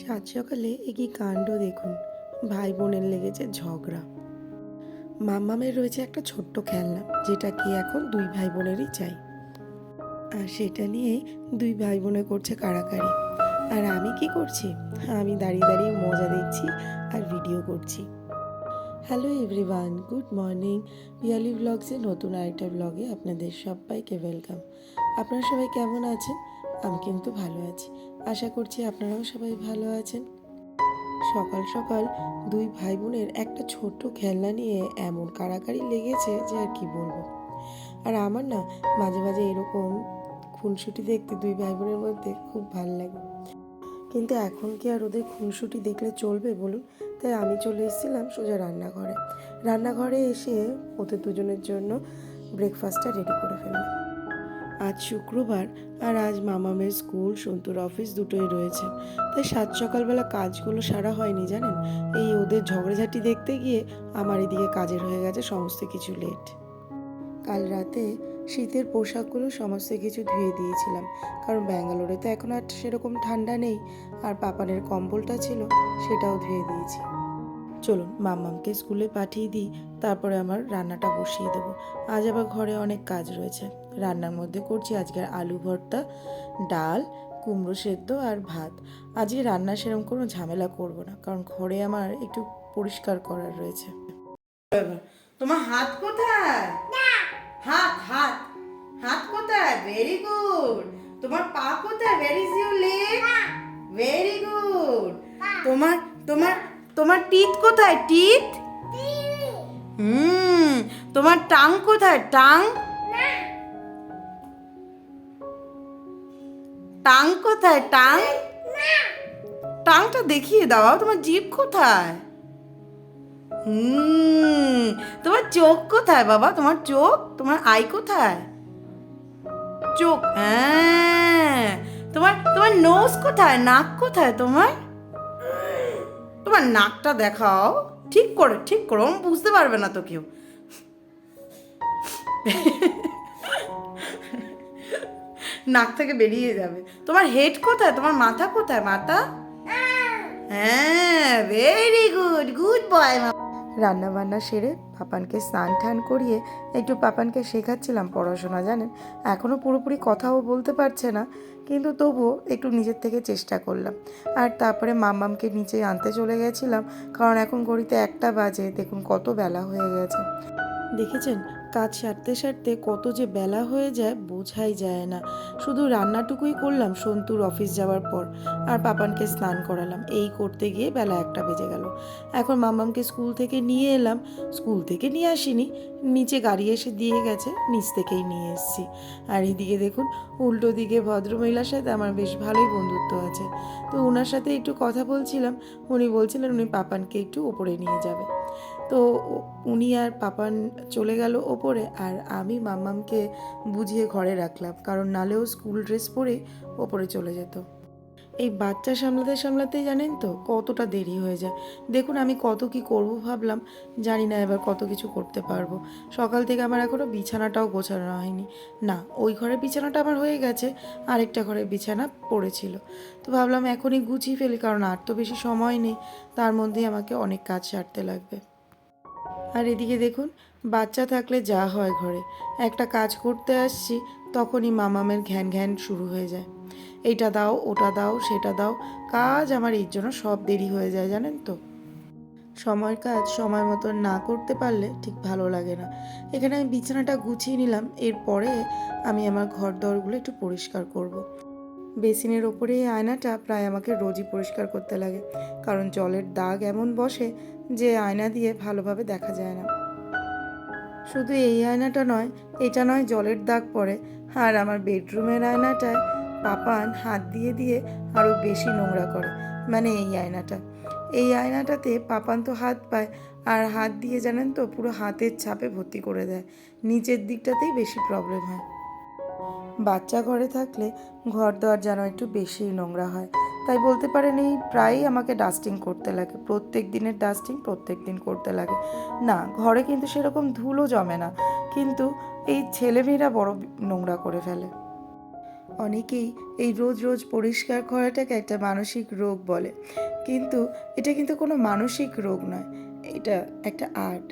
সাত সকালে এ কি কাণ্ড দেখুন, ভাই বোনের লেগেছে ঝগড়া। মাম্মামের রয়েছে একটা ছোট্ট খেলনা, যেটা কি এখন দুই ভাই বোনেরই চাই। আর সেটা নিয়েই দুই ভাই বোনে করছে কাড়াকাড়ি। আর আমি কি করছি? আমি দাঁড়িয়ে দাঁড়িয়ে মজা দেখছি আর ভিডিও করছি। Hello everyone, good morning. Piyali ব্লগসের নতুন আরেকটা ব্লগে আপনাদের সবাইকে ওয়েলকাম। আপনারা সবাই কেমন আছেন? আমি কিন্তু ভালো আছি, আশা করছি আপনারাও সবাই ভালো আছেন। সকাল সকাল দুই ভাই বোনের একটা ছোট্ট খেলনা নিয়ে এমন কাড়াকাড়ি লেগেছে যে আর কি বলবো। আর আমার না মাঝে মাঝে এরকম খুনসুটি দেখতে দুই ভাই বোনের মধ্যে খুব ভালো লাগে। কিন্তু এখন কি আর ওদের খুনসুটি দেখলে চলবে বলুন? তাই আমি চলে এসেছিলাম সোজা রান্নাঘরে এসে ওদের দুজনের জন্য ব্রেকফাস্টটা রেডি করে ফেললাম। আজ শুক্রবার, আর আজ মামামের স্কুল সন্তুর অফিস দুটোই রয়েছে, তাই সাত সকালবেলা কাজগুলো সারা হয়নি জানেন। এই ওদের ঝগড়াঝাটি দেখতে গিয়ে আমার এদিকে কাজের হয়ে গেছে সমস্ত কিছু লেট। কাল রাতে শীতের পোশাকগুলো সমস্ত কিছু ধুয়ে দিয়েছিলাম, কারণ ব্যাঙ্গালোরে তো এখন আর সেরকম ঠান্ডা নেই। আর পাপানের কম্বলটা ছিল, সেটাও ধুয়ে দিয়েছি। চলুন মাম্মামকে স্কুলে পাঠিয়ে দিই, তারপরে আমার রান্নাটা বসিয়ে দেবো। আজ আবার ঘরে অনেক কাজ রয়েছে। রান্নার মধ্যে করছি আজকে আলু ভর্তা, ডাল, কুমড়ো সেদ্ধ আর ভাত। আজকে রান্না সেরকম কোনো ঝামেলা করব না, কারণ ঘরে আমার একটু পরিষ্কার করার রয়েছে। তোমার হাত কোথায়? হাত হাত হাত কোথায়? Very good. তোমার পা কোথায়? Very is your leg? Very good. তোমার তোমার তোমার টিথ কোথায়? টিথ? হুম। তোমার টাং কোথায়? টাং? টাং কোথায়? টাং? টাংটা দেখিয়ে দাও। তোমার জিভ কোথায়? হুম। তোমার চোখ কোথায় বাবা? তোমার চোখ? তোমার আই কোথায়? চোখ। হ্যাঁ। তোমার তোমার নোজ কোথায়? নাক কোথায় তোমার? তোমার নাকটা দেখাও। ঠিক করো, বুঝতে পারবে না তো কেউ। নাক থেকে বেরিয়ে যাবে। তোমার হেড কোথায়? তোমার মাথা কোথায়? মাথা? হ্যাঁ, ভেরি গুড, গুড বয়। রান্না বান্না সেরে পাপানকে স্নান টান করিয়ে একটু পাপানকে শেখাচ্ছিলাম পড়াশোনা জানেন। এখনও পুরোপুরি কথাও বলতে পারছে না, কিন্তু তবুও একটু নিজের থেকে চেষ্টা করলাম। আর তারপরে মাম্মামকে নিচে আনতে চলে গেছিলাম, কারণ এখন ঘড়িতে 1টা বাজে, দেখুন কত বেলা হয়ে গেছে। দেখেছেন, কাজ সারতে সারতে কত যে বেলা হয়ে যায় বোঝাই যায় না। শুধু রান্নাটুকুই করলাম সন্তুর অফিস যাওয়ার পর, আর পাপানকে স্নান করালাম, এই করতে গিয়ে বেলা 1টা বেজে গেল। এখন মাম্মামকে স্কুল থেকে নিয়ে এলাম। স্কুল থেকে নিয়ে আসিনি, নিচে গাড়ি এসে দিয়ে গেছে, নিচ থেকেই নিয়ে এসেছি। আর এদিকে দেখুন, উল্টো দিকে ভদ্রমহিলার সাথে আমার বেশ ভালোই বন্ধুত্ব আছে, তো ওনার সাথে একটু কথা বলছিলাম। উনি বলছিলেন উনি পাপানকে একটু ওপরে নিয়ে যাবে। তো উনি আর পাপান চলে গেল ওপরে, আর আমি মাম্মামকে বুঝিয়ে ঘরে রাখলাম, কারণ নালেও স্কুল ড্রেস পরেই ওপরে চলে যেত। এই বাচ্চা সামলাতে সামলাতেই জানেন তো কতটা দেরি হয়ে যায়। দেখুন আমি কত কি করব ভাবলাম, জানি না এবার কত কিছু করতে পারবো। সকাল থেকে আমার এখনও বিছানাটাও গোছানো হয়নি। না, ওই ঘরের বিছানাটা আমার হয়ে গেছে, আরেকটা ঘরের বিছানা পড়েছিল। তো ভাবলাম এখনই গুছিয়ে ফেলি, কারণ আর তো বেশি সময় নেই, তার মধ্যেই আমাকে অনেক কাজ সারতে লাগবে। আর এদিকে দেখুন, বাচ্চা থাকলে যা হয় ঘরে, একটা কাজ করতে আসছি তখনই মামামের ঘ্যান ঘ্যান শুরু হয়ে যায়। এইটা দাও, ওটা দাও, সেটা দাও। কাজ আমার এর জন্য সব দেরি হয়ে যায় জানেন তো। সময়ের কাজ সময় মতো না করতে পারলে ঠিক ভালো লাগে না। এখানে আমি বিছানাটা গুছিয়ে নিলাম, এরপরে আমি আমার ঘর দরগুলো একটু পরিষ্কার করব। বেসিনের ওপরে এই আয়নাটা প্রায় আমাকে রোজই পরিষ্কার করতে লাগে, কারণ জলের দাগ এমন বসে যে আয়না দিয়ে ভালোভাবে দেখা যায় না। শুধু এই আয়নাটা নয়, এটা নয় জলের দাগ পড়ে, আর আমার বেডরুমের আয়নাটায় পাপান হাত দিয়ে দিয়ে আরও বেশি নোংরা করে। মানে এই আয়নাটাতে পাপান তো হাত পায়, আর হাত দিয়ে জানেন তো পুরো হাতের ছাপে ভর্তি করে দেয়। নিচের দিকটাতেই বেশি প্রবলেম হয়। বাচ্চা ঘরে থাকলে ঘর দেওয়ার যেন একটু বেশিই নোংরা হয়, তাই বলতে পারেন এই প্রায়ই আমাকে ডাস্টিং করতে লাগে। প্রত্যেক দিনের ডাস্টিং প্রত্যেক দিন করতে লাগে। না, ঘরে কিন্তু সেরকম ধুলো জমে না, কিন্তু এই ছেলেমেয়েরা বড় নোংরা করে ফেলে। অনেকেই এই রোজ রোজ পরিষ্কার করাটাকে একটা মানসিক রোগ বলে, কিন্তু এটা কিন্তু কোনো মানসিক রোগ নয়, এটা একটা আর্ট।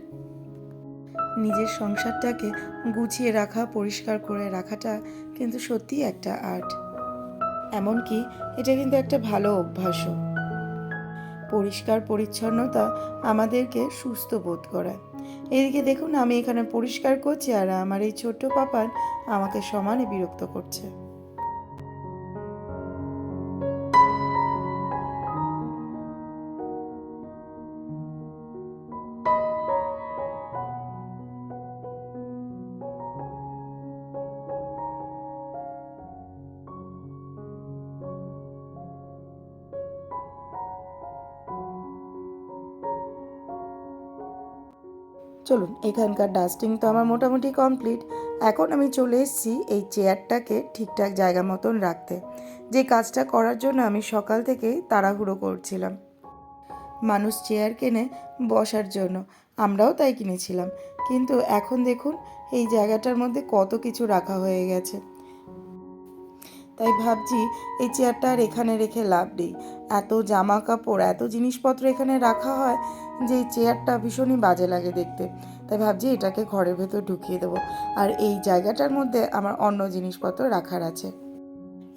নিজের সংসারটাকে গুছিয়ে রাখা, পরিষ্কার করে রাখাটা কিন্তু সত্যিই একটা আর্ট। এমনকি এটা কিন্তু একটা ভালো অভ্যাসও। পরিষ্কার পরিচ্ছন্নতা আমাদেরকে সুস্থ বোধ করায়। এদিকে দেখুন, আমি এখানে পরিষ্কার করছি আর আমার এই ছোট্ট পাপান আমাকে সমানে বিরক্ত করছে। চলুন, এখানকার ডাস্টিং তো আমার মোটামুটি কমপ্লিট। এখন আমি চলে এসেছি এই চেয়ারটাকে ঠিকঠাক জায়গা মতন রাখতে, যে কাজটা করার জন্য আমি সকাল থেকেই তাড়াহুড়ো করছিলাম। মানুষ চেয়ার কেনে বসার জন্য, আমরাও তাই কিনেছিলাম, কিন্তু এখন দেখুন এই জায়গাটার মধ্যে কত কিছু রাখা হয়ে গেছে। তাই ভাবছি এই চেয়ারটা আর এখানে রেখে লাভ নেই। এত জামা কাপড়, এত জিনিসপত্র এখানে রাখা হয় যে এই চেয়ারটা ভীষণই বাজে লাগে দেখতে। তাই ভাবছি এটাকে ঘরের ভেতর ঢুকিয়ে দেবো, আর এই জায়গাটার মধ্যে আমার অন্য জিনিসপত্র রাখার আছে।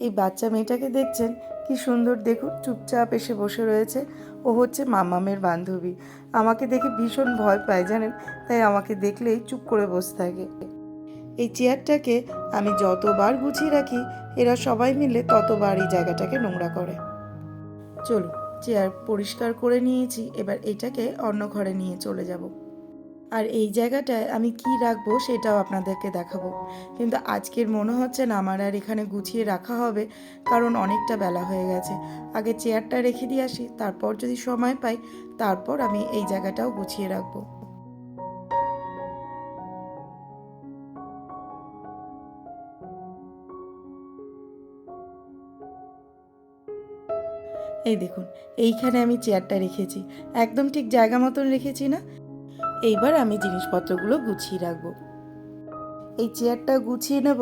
এই বাচ্চা মেয়েটাকে দেখছেন, কি সুন্দর দেখুন, চুপচাপ এসে বসে রয়েছে। ও হচ্ছে মামামের বান্ধবী। আমাকে দেখে ভীষণ ভয় পায় জানেন, তাই আমাকে দেখলেই চুপ করে বসে থাকে। এই চেয়ারটাকে আমি যতবার গুছিয়ে রাখি, এরা সবাই মিলে ততবার এই জায়গাটাকে নোংরা করে। চলুন, চেয়ার পরিষ্কার করে নিয়েছি, এবার এটাকে অন্য ঘরে নিয়ে চলে যাব। আর এই জায়গাটায় আমি কি রাখবো সেটাও আপনাদেরকে দেখাবো, কিন্তু আজকের মনে হচ্ছে না আমার আর এখানে গুছিয়ে রাখা হবে, কারণ অনেকটা বেলা হয়ে গেছে। আগে চেয়ারটা রেখে দিয়ে আসি, তারপর যদি সময় পাই তারপর আমি এই জায়গাটাও গুছিয়ে রাখবো। এই দেখুন, এইখানে আমি চেয়ারটা রেখেছি, একদম ঠিক জায়গা মতন রেখেছি না? এইবার আমি জিনিসপত্রগুলো গুছিয়ে রাখবো। এই চেয়ারটা গুছিয়ে নেব,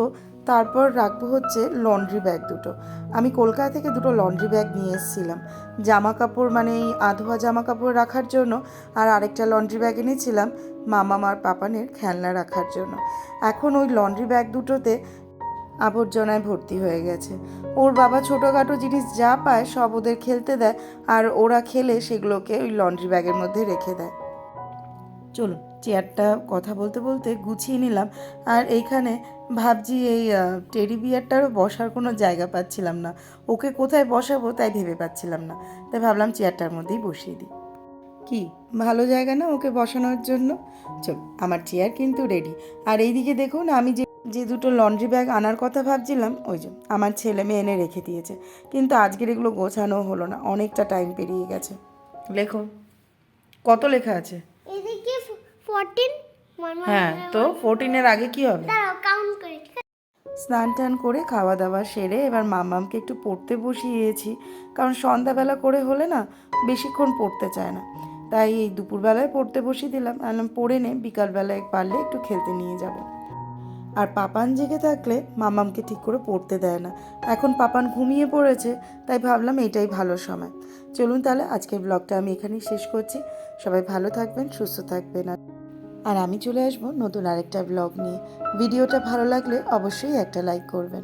তারপর রাখবো হচ্ছে লন্ড্রি ব্যাগ দুটো। আমি কলকাতা থেকে দুটো লন্ড্রি ব্যাগ নিয়ে এসেছিলাম, জামা কাপড় মানে এই আধোয়া জামা কাপড় রাখার জন্য, আর আরেকটা লন্ড্রি ব্যাগ এনেছিলাম মামাম আর পাপানের খেলনা রাখার জন্য। এখন ওই লন্ড্রি ব্যাগ দুটোতে আবর্জনায় ভর্তি হয়ে গেছে। ওর বাবা ছোটোখাটো জিনিস যা পায় সব ওদের খেলতে দেয়, আর ওরা খেলে সেগুলোকে ওই লন্ড্রি ব্যাগের মধ্যে রেখে দেয়। চলুন, চেয়ারটা কথা বলতে বলতে গুছিয়ে নিলাম, আর এইখানে ভাবছি এই টেডি বিয়ারটারও বসার কোনো জায়গা পাচ্ছিলাম না, ওকে কোথায় বসাবো তাই ভেবে পাচ্ছিলাম না। তাই ভাবলাম চেয়ারটার মধ্যেই বসিয়ে দিই। কি ভালো জায়গা না ওকে বসানোর জন্য? চল, আমার চেয়ার কিন্তু রেডি। আর এইদিকে দেখুন, আমি যে যে দুটো লন্ড্রি ব্যাগ আনার কথা ভাবছিলাম, ওই যে আমার ছেলে মেয়ে এনে রেখে দিয়েছে, কিন্তু আজকের এগুলো গোছানো হলো না, অনেকটা টাইম পেরিয়ে গেছে। লেখো, কত লেখা আছে? এদিকে 14 হ্যাঁ, তো 14-এর আগে কি হবে? দাঁড়াও কাউন্ট করি। স্নান টান করে খাওয়া দাওয়া সেরে এবার মাম্মামকে একটু পড়তে বসিয়েছি, কারণ সন্ধ্যাবেলা করে হলে না বেশিক্ষণ পড়তে চায় না। তাই এই দুপুরবেলায় পড়তে বসিয়ে দিলাম, আলাম পড়ে নে, বিকালবেলায় পারলে একটু খেলতে নিয়ে যাব। আর পাপান জেগে থাকলে মাম্মামকে ঠিক করে পড়তে দেয় না। এখন পাপান ঘুমিয়ে পড়েছে, তাই ভাবলাম এটাই ভালো সময়। চলুন তাহলে আজকের ব্লগটা আমি এখানেই শেষ করছি। সবাই ভালো থাকবেন, সুস্থ থাকবেন, আর আমি চলে আসবো নতুন আরেকটা ব্লগ নিয়ে। ভিডিওটা ভালো লাগলে অবশ্যই একটা লাইক করবেন।